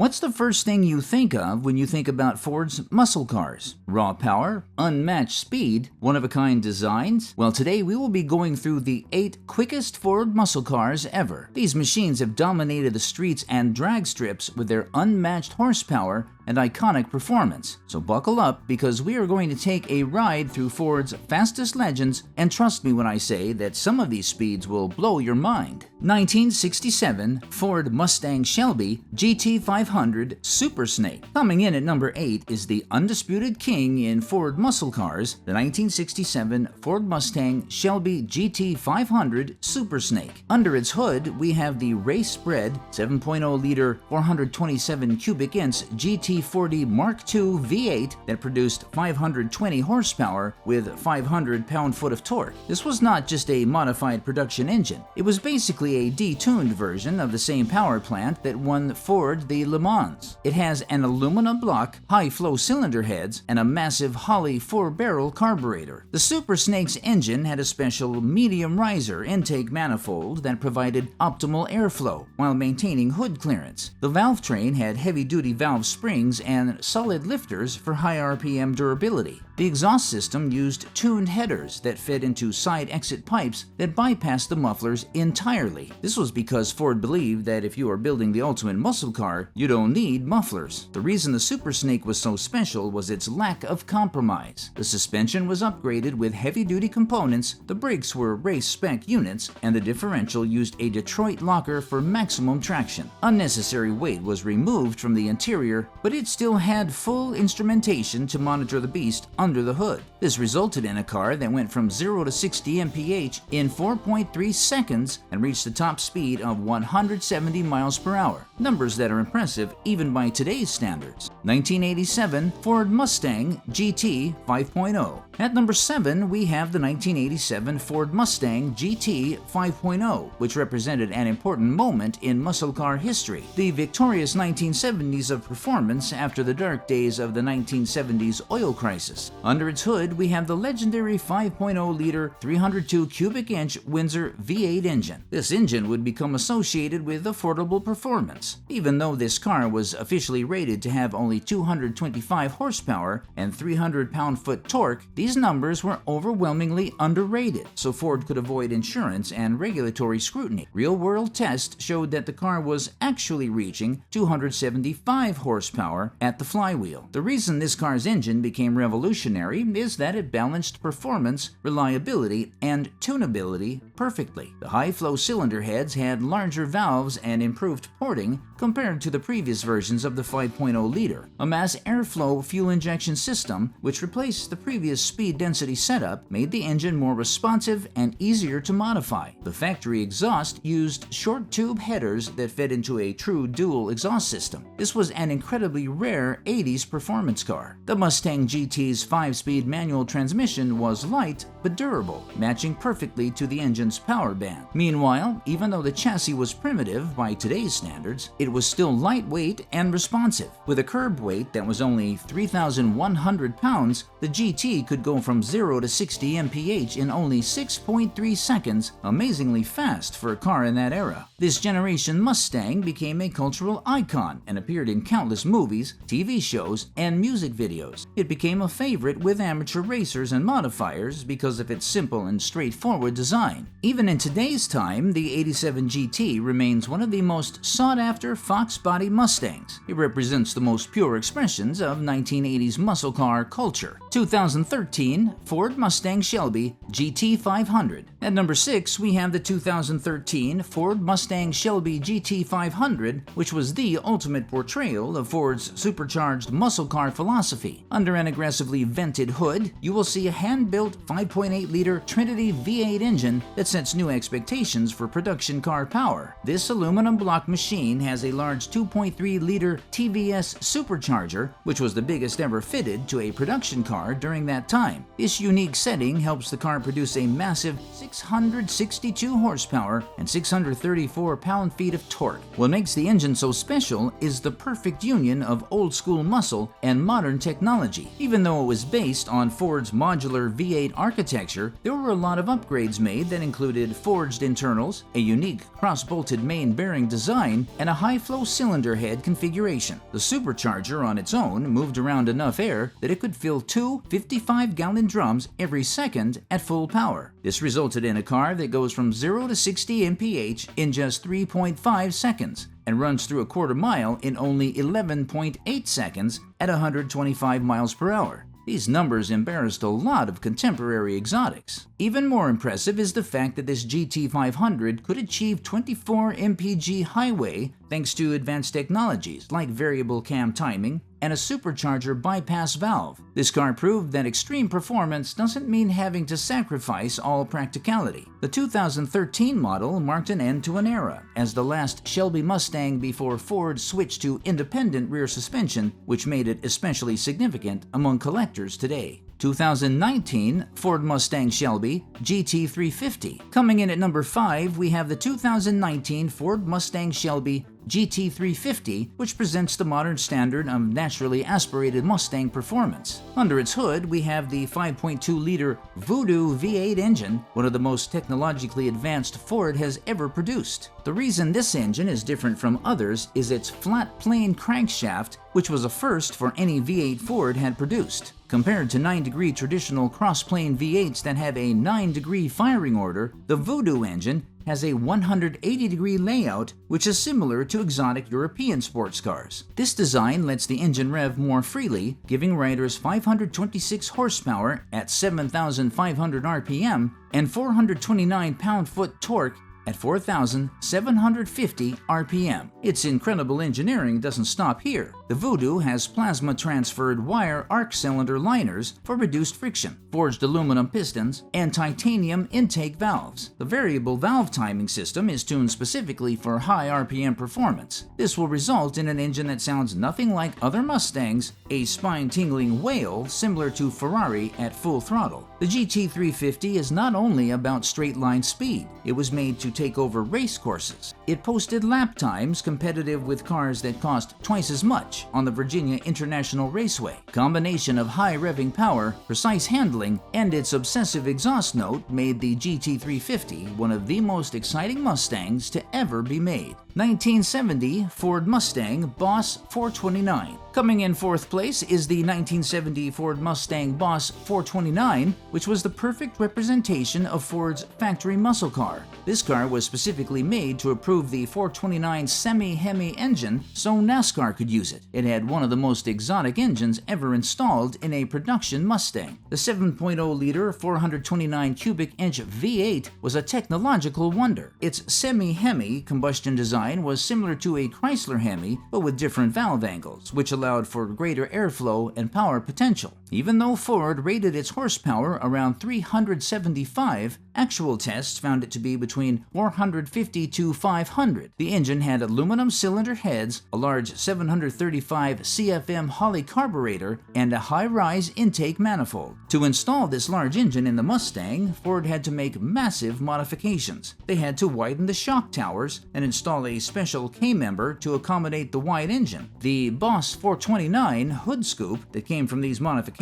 What's the first thing you think of when you think about Ford's muscle cars? Raw power, unmatched speed, one-of-a-kind designs? Well, today we will be going through the 8 quickest Ford muscle cars ever. These machines have dominated the streets and drag strips with their unmatched horsepower and iconic performance. So buckle up, because we are going to take a ride through Ford's fastest legends, and trust me when I say that some of these speeds will blow your mind. 1967 Ford Mustang Shelby GT 500 Super Snake. Coming in at number 8 is the undisputed king in Ford muscle cars, the 1967 Ford Mustang Shelby GT 500 Super Snake. Under its hood, we have the race-bred 7.0-liter 427 cubic inch GT40 Mark II V8 that produced 520 horsepower with 500 pound-foot of torque. This was not just a modified production engine. It was basically a detuned version of the same power plant that won Ford the Le Mans. It has an aluminum block, high-flow cylinder heads, and a massive Holley 4-barrel carburetor. The Super Snake's engine had a special medium riser intake manifold that provided optimal airflow while maintaining hood clearance. The valve train had heavy-duty valve springs and solid lifters for high RPM durability. The exhaust system used tuned headers that fed into side exit pipes that bypassed the mufflers entirely. This was because Ford believed that if you are building the ultimate muscle car, you don't need mufflers. The reason the Super Snake was so special was its lack of compromise. The suspension was upgraded with heavy-duty components, the brakes were race-spec units, and the differential used a Detroit locker for maximum traction. Unnecessary weight was removed from the interior, but it still had full instrumentation to monitor the beast under the hood. This resulted in a car that went from 0 to 60 mph in 4.3 seconds and reached the top speed of 170 miles per hour. Numbers that are impressive even by today's standards. 1987 Ford Mustang GT 5.0. At number 7, we have the 1987 Ford Mustang GT 5.0, which represented an important moment in muscle car history. The victorious 1970s of performance after the dark days of the 1970s oil crisis. Under its hood, we have the legendary 5.0-liter 302 cubic inch Windsor V8 engine. This engine would become associated with affordable performance. Even though this car was officially rated to have only 225 horsepower and 300 pound-foot torque, these numbers were overwhelmingly underrated, so Ford could avoid insurance and regulatory scrutiny. Real-world tests showed that the car was actually reaching 275 horsepower at the flywheel. The reason this car's engine became revolutionary is that it balanced performance, reliability, and tunability perfectly. The high-flow cylinder heads had larger valves and improved porting compared to the previous versions of the 5.0-liter. A mass airflow fuel injection system, which replaced the previous speed density setup, made the engine more responsive and easier to modify. The factory exhaust used short tube headers that fed into a true dual exhaust system. This was an incredibly rare 80s performance car. The Mustang GT's 5-speed manual transmission was light but durable, matching perfectly to the engine's power band. Meanwhile, even though the chassis was primitive by today's standards, it was still lightweight and responsive. With a curb weight that was only 3,100 pounds, the GT could go from 0 to 60 mph in only 6.3 seconds, amazingly fast for a car in that era. This generation Mustang became a cultural icon and appeared in countless movies, TV shows, and music videos. It became a favorite with amateur racers and modifiers because of its simple and straightforward design. Even in today's time, the 87 GT remains one of the most sought-after Fox body Mustangs. It represents the most pure expressions of 1980s muscle car culture. 2013 Ford Mustang Shelby GT 500. At number 6, we have the 2013 Ford Mustang Shelby GT 500, which was the ultimate portrayal of Ford's supercharged muscle car philosophy. Under an aggressively vented hood, you will see a hand-built 5.8-liter Trinity V8 engine that sets new expectations for production car power. This aluminum block machine has a large 2.3-liter TVS supercharger, which was the biggest ever fitted to a production car during that time. This unique setting helps the car produce a massive 662 horsepower and 634 pound-feet of torque. What makes the engine so special is the perfect union of old-school muscle and modern technology. Even though it was is based on Ford's modular V8 architecture, there were a lot of upgrades made that included forged internals, a unique cross-bolted main bearing design, and a high-flow cylinder head configuration. The supercharger on its own moved around enough air that it could fill two 55-gallon drums every second at full power. This resulted in a car that goes from 0 to 60 mph in just 3.5 seconds and runs through a quarter mile in only 11.8 seconds at 125 miles per hour. These numbers embarrassed a lot of contemporary exotics. Even more impressive is the fact that this GT500 could achieve 24 mpg highway thanks to advanced technologies like variable cam timing and a supercharger bypass valve. This car proved that extreme performance doesn't mean having to sacrifice all practicality. The 2013 model marked an end to an era, as the last Shelby Mustang before Ford switched to independent rear suspension, which made it especially significant among collectors today. 2019 Ford Mustang Shelby GT350. Coming in at number 5, we have the 2019 Ford Mustang Shelby GT350, which presents the modern standard of naturally aspirated Mustang performance. Under its hood, we have the 5.2-liter Voodoo V8 engine, one of the most technologically advanced Ford has ever produced. The reason this engine is different from others is its flat plane crankshaft, which was a first for any V8 Ford had produced. Compared to 9-degree traditional cross-plane V8s that have a 9-degree firing order, the Voodoo engine has a 180-degree layout, which is similar to exotic European sports cars. This design lets the engine rev more freely, giving riders 526 horsepower at 7,500 RPM and 429 pound-foot torque at 4,750 RPM. Its incredible engineering doesn't stop here. The Voodoo has plasma-transferred wire arc cylinder liners for reduced friction, forged aluminum pistons, and titanium intake valves. The variable valve timing system is tuned specifically for high RPM performance. This will result in an engine that sounds nothing like other Mustangs, a spine-tingling wail similar to Ferrari at full throttle. The GT350 is not only about straight-line speed. It was made to take over race courses. It posted lap times competitive with cars that cost twice as much on the Virginia International Raceway. Combination of high revving power, precise handling, and its obsessive exhaust note made the GT350 one of the most exciting Mustangs to ever be made. 1970 Ford Mustang Boss 429. Coming in 4th place is the 1970 Ford Mustang Boss 429, which was the perfect representation of Ford's factory muscle car. This car was specifically made to improve the 429 semi-Hemi engine so NASCAR could use it. It had one of the most exotic engines ever installed in a production Mustang. The 7.0-liter 429 cubic inch V8 was a technological wonder. Its semi-Hemi combustion design was similar to a Chrysler Hemi, but with different valve angles, which allowed for greater airflow and power potential. Even though Ford rated its horsepower around 375, actual tests found it to be between 450 to 500. The engine had aluminum cylinder heads, a large 735 CFM Holley carburetor, and a high-rise intake manifold. To install this large engine in the Mustang, Ford had to make massive modifications. They had to widen the shock towers and install a special K-member to accommodate the wide engine. The Boss 429 hood scoop that came from these modifications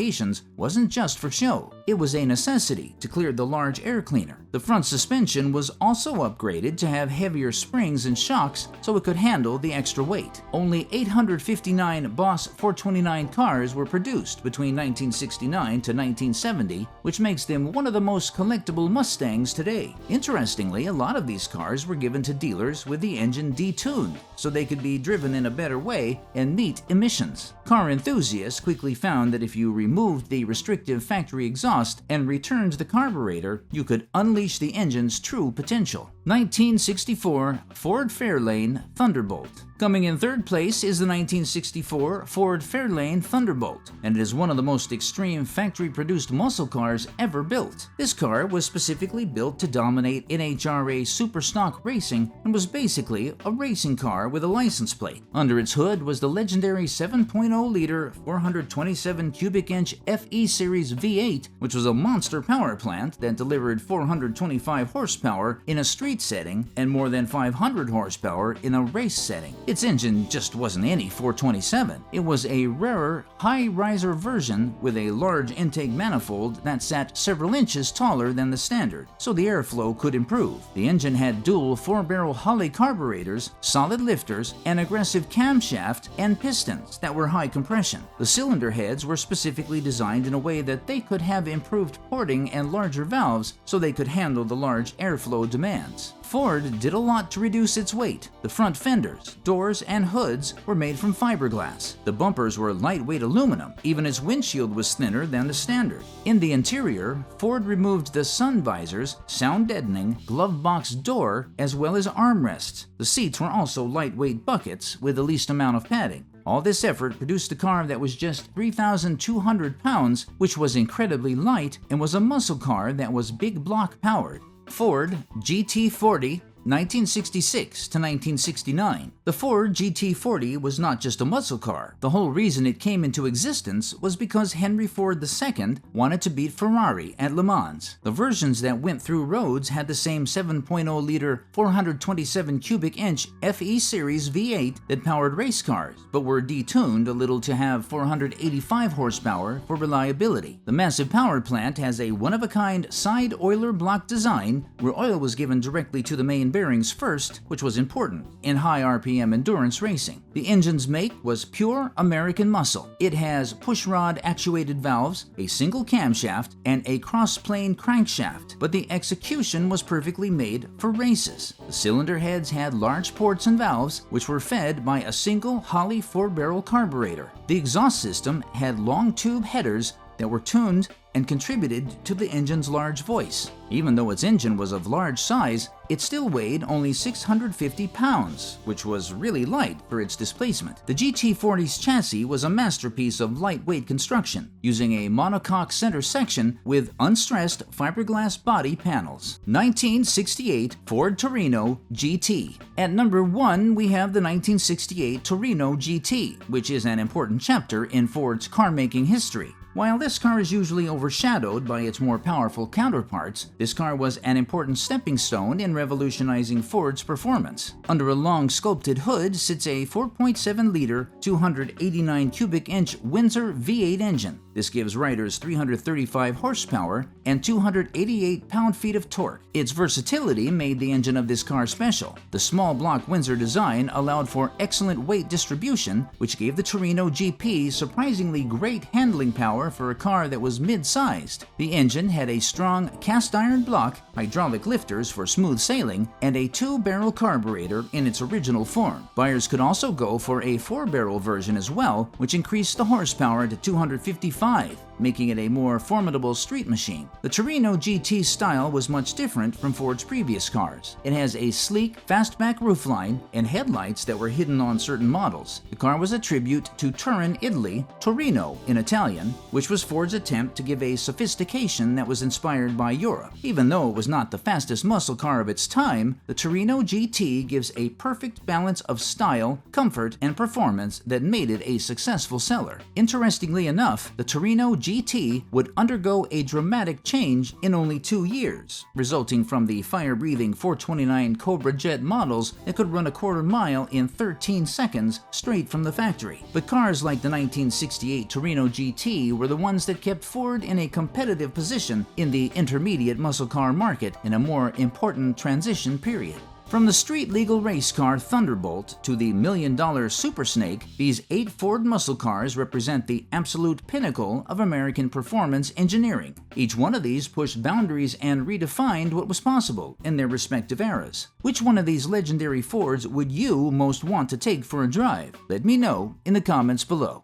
wasn't just for show. It was a necessity to clear the large air cleaner. The front suspension was also upgraded to have heavier springs and shocks so it could handle the extra weight. Only 859 Boss 429 cars were produced between 1969 to 1970, which makes them one of the most collectible Mustangs today. Interestingly, a lot of these cars were given to dealers with the engine detuned so they could be driven in a better way and meet emissions. Car enthusiasts quickly found that if you removed the restrictive factory exhaust and returned the carburetor, you could unleash the engine's true potential. 1964 Ford Fairlane Thunderbolt. Coming in 3rd place is the 1964 Ford Fairlane Thunderbolt, and it is one of the most extreme factory-produced muscle cars ever built. This car was specifically built to dominate NHRA Superstock racing and was basically a racing car with a license plate. Under its hood was the legendary 7.0-liter 427 cubic inch FE Series V8, which was a monster power plant that delivered 425 horsepower in a street setting and more than 500 horsepower in a race setting. Its engine just wasn't any 427. It was a rarer, high-riser version with a large intake manifold that sat several inches taller than the standard, so the airflow could improve. The engine had dual 4-barrel Holley carburetors, solid lifters, an aggressive camshaft, and pistons that were high compression. The cylinder heads were specifically designed in a way that they could have improved porting and larger valves so they could handle the large airflow demands. Ford did a lot to reduce its weight. The front fenders, doors, and hoods were made from fiberglass. The bumpers were lightweight aluminum. Even its windshield was thinner than the standard. In the interior, Ford removed the sun visors, sound-deadening, glove box door, as well as armrests. The seats were also lightweight buckets with the least amount of padding. All this effort produced a car that was just 3,200 pounds, which was incredibly light and was a muscle car that was big block powered. Ford GT40, 1966 to 1969. The Ford GT40 was not just a muscle car. The whole reason it came into existence was because Henry Ford II wanted to beat Ferrari at Le Mans. The versions that went through roads had the same 7.0-liter, 427 cubic inch FE Series V8 that powered race cars, but were detuned a little to have 485 horsepower for reliability. The massive power plant has a one-of-a-kind side oiler block design where oil was given directly to the main bearings first, which was important in high RPM endurance racing. The engine's make was pure American muscle. It has pushrod actuated valves, a single camshaft, and a cross-plane crankshaft, but the execution was perfectly made for races. The cylinder heads had large ports and valves, which were fed by a single Holley 4-barrel carburetor. The exhaust system had long tube headers that were tuned and contributed to the engine's large voice. Even though its engine was of large size, it still weighed only 650 pounds, which was really light for its displacement. The GT40's chassis was a masterpiece of lightweight construction, using a monocoque center section with unstressed fiberglass body panels. 1968 Ford Torino GT. At number 1, we have the 1968 Torino GT, which is an important chapter in Ford's car-making history. While this car is usually overshadowed by its more powerful counterparts, this car was an important stepping stone in revolutionizing Ford's performance. Under a long sculpted hood sits a 4.7-liter, 289 cubic inch Windsor V8 engine. This gives riders 335 horsepower and 288 pound-feet of torque. Its versatility made the engine of this car special. The small block Windsor design allowed for excellent weight distribution, which gave the Torino GP surprisingly great handling power for a car that was mid-sized. The engine had a strong cast-iron block, hydraulic lifters for smooth sailing, and a 2-barrel carburetor in its original form. Buyers could also go for a 4-barrel version as well, which increased the horsepower to 255, making it a more formidable street machine. The Torino GT style was much different from Ford's previous cars. It has a sleek, fastback roofline and headlights that were hidden on certain models. The car was a tribute to Turin, Italy, Torino in Italian, which was Ford's attempt to give a sophistication that was inspired by Europe. Even though it was not the fastest muscle car of its time, the Torino GT gives a perfect balance of style, comfort, and performance that made it a successful seller. Interestingly enough, the Torino GT would undergo a dramatic change in only 2 years, resulting from the fire-breathing 429 Cobra Jet models that could run a quarter mile in 13 seconds straight from the factory. But cars like the 1968 Torino GT were the ones that kept Ford in a competitive position in the intermediate muscle car market in a more important transition period. From the street-legal race car Thunderbolt to the million-dollar Super Snake, these 8 Ford muscle cars represent the absolute pinnacle of American performance engineering. Each one of these pushed boundaries and redefined what was possible in their respective eras. Which one of these legendary Fords would you most want to take for a drive? Let me know in the comments below.